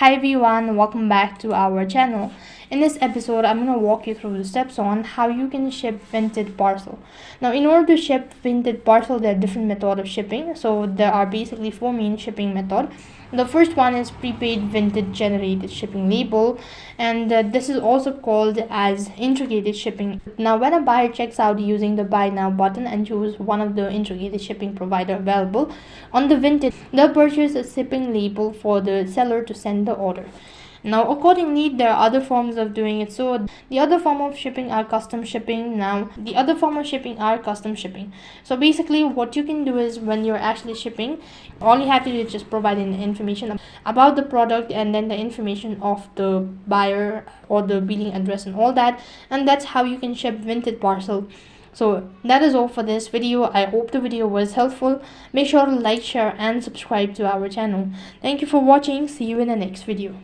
Hi everyone, welcome back to our channel. In this episode, I'm going to walk you through the steps on how you can ship Vinted Parcel. Now, in order to ship Vinted Parcel, there are different methods of shipping. So there are basically four main shipping methods. The first one is prepaid Vinted generated shipping label, and this is also called as integrated shipping. Now, when a buyer checks out using the buy now button and choose one of the integrated shipping provider available on the Vinted, they'll purchase a shipping label for the seller to send the order. Now, accordingly, there are other forms of doing it. So, the other form of shipping are custom shipping. So, basically, what you can do is when you're actually shipping, all you have to do is just provide in information about the product and then the information of the buyer or the billing address and all that. And that's how you can ship Vinted Parcel. So that is all for this video. I hope the video was helpful. Make sure to like, share and subscribe to our channel. Thank you for watching. See you in the next video.